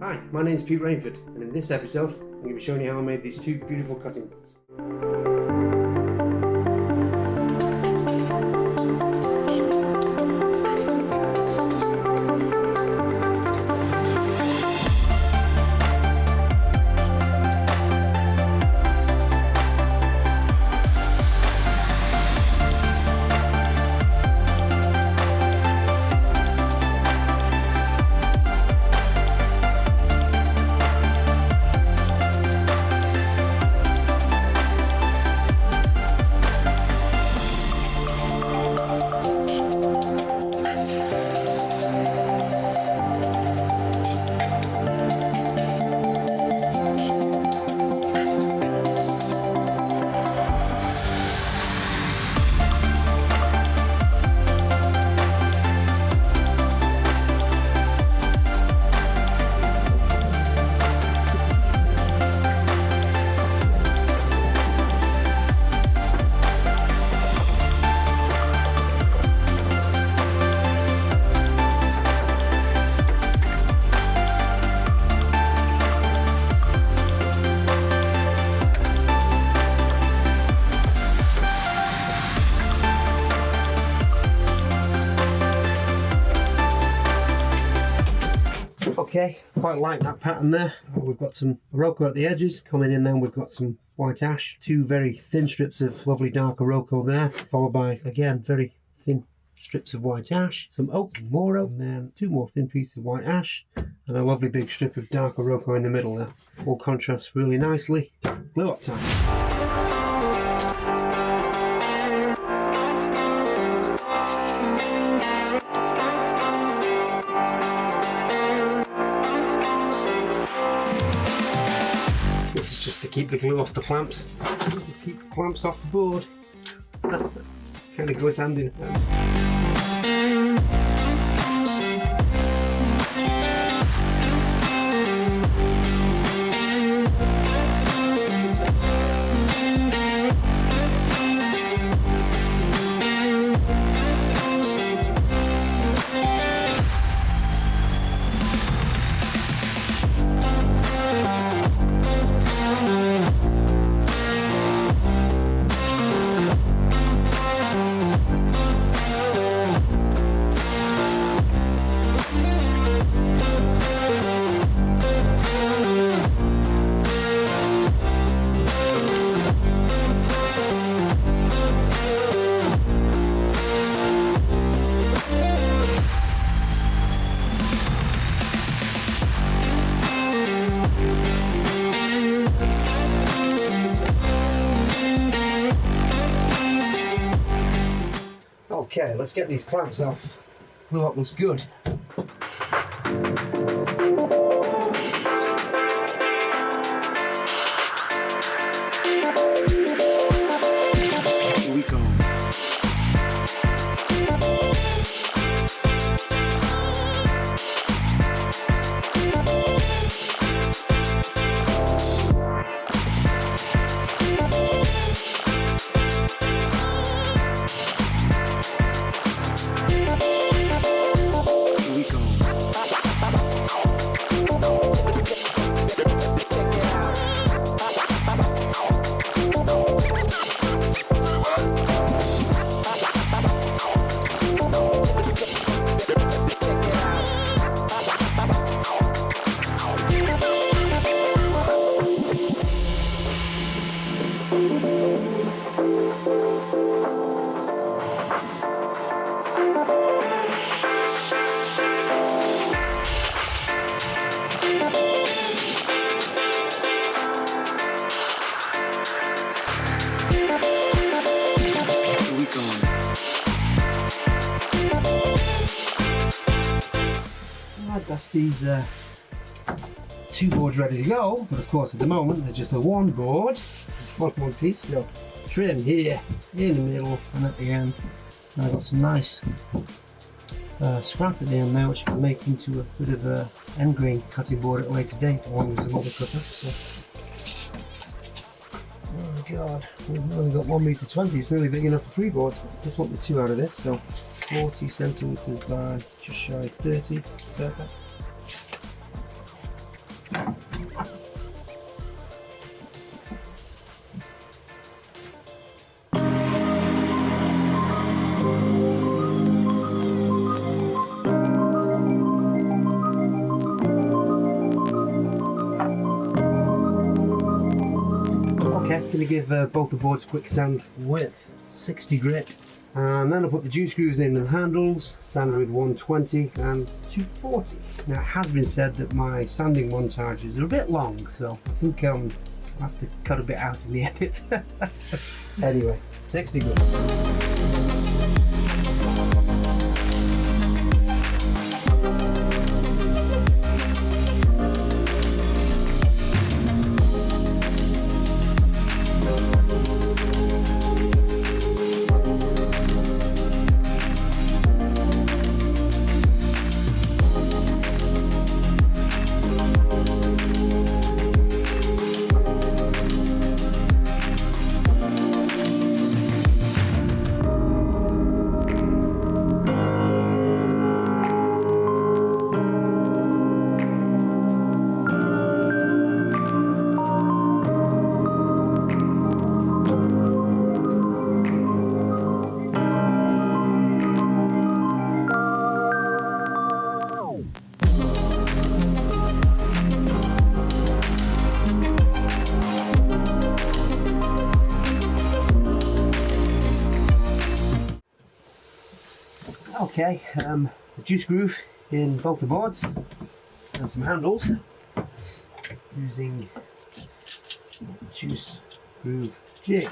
Hi, my name is Pete Rainford, and in this episode I'm going to be showing you how I made these two beautiful cutting boards. Okay, quite like that pattern there. We've got some Iroko at the edges. Coming in then we've got some white ash. Two very thin strips of lovely dark Iroko there, followed by, again, very thin strips of white ash. Some oak, more oak, and then two more thin pieces of white ash, and a lovely big strip of dark Iroko in the middle there. All contrasts really nicely. Glue up time. This is just to keep the glue off the clamps. To keep the clamps off the board. Kind of goes hand in hand. Okay, let's get these clamps off. Glue up looks good. Here we go. That's these two boards ready to go, but of course at the moment they're just a one board. It's one piece, so trim here, in the middle and at the end. And I've got some nice scrap at the end now, which can make into a bit of a end grain cutting board at a later date along with some other cutter. So. Oh god, we've only got 1m20, it's nearly big enough for 3 boards. Just want the 2 out of this, so 40 centimeters by just shy of 30, perfect. going to give both the boards a quick sand with 60 grit, and then I'll put the juice grooves in the handles, sand with 120 and 240. Now it has been said that my sanding montages are a bit long, so I think I'll have to cut a bit out in the edit. Anyway, 60 grit. Okay, a juice groove in both the boards and some handles using juice groove jig.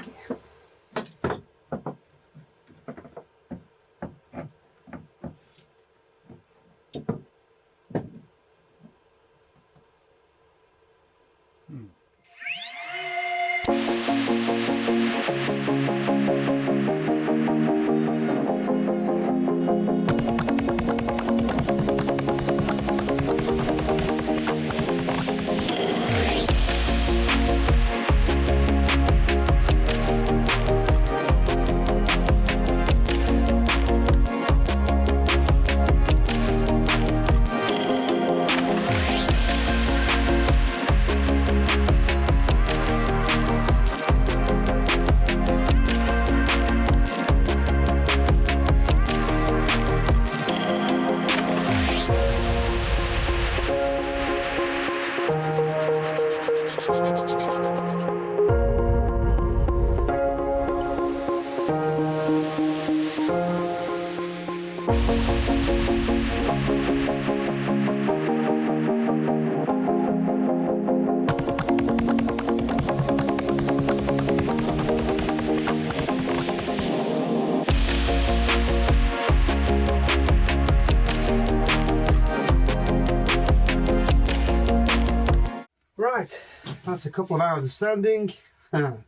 Right, that's a couple of hours of sanding. I'm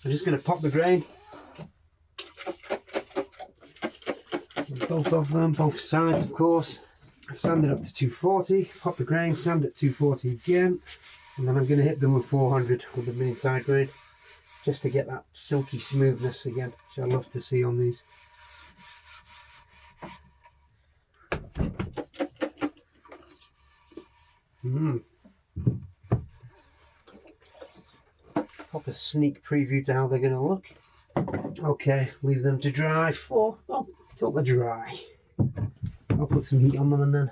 just going to pop the grain. Both of them, both sides of course. I've sanded up to 240, pop the grain, sand at 240 again, and then I'm going to hit them with 400 with the main side grain, just to get that silky smoothness again, which I love to see on these. Pop a sneak preview to how they're going to look. Okay, leave them to dry for, till they're dry. I'll put some heat on them and then.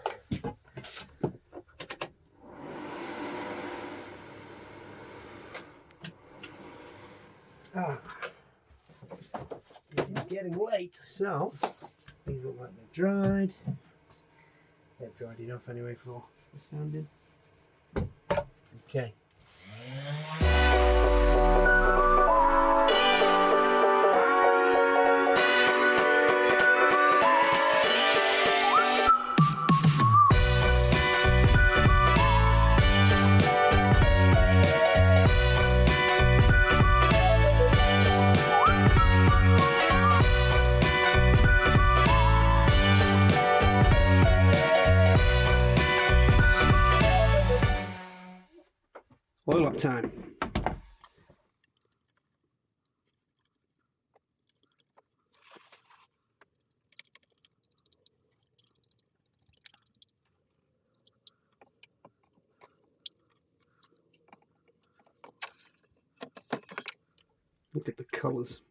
It's getting late, so these look like they've dried. They've dried enough anyway for sanding. Okay. Oil up time. Look at the colours.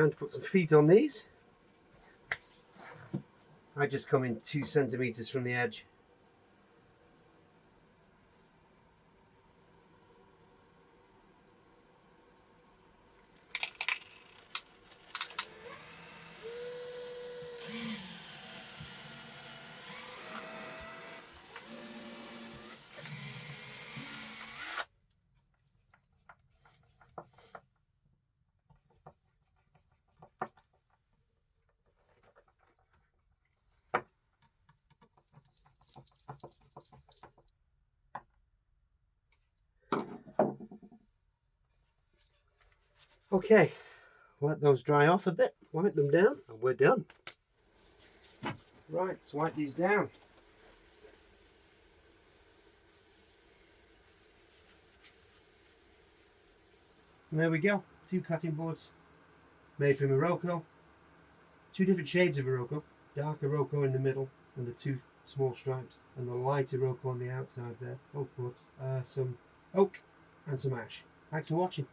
Time to put some feet on these. I just come in 2 centimeters from the edge. Okay, let those dry off a bit, wipe them down, and we're done. Right, let's wipe these down. And there we go, 2 cutting boards made from Iroko. 2 different shades of Iroko, dark Iroko in the middle and the 2 small stripes, and the light Iroko on the outside there, both boards. Some oak and some ash. Thanks for watching.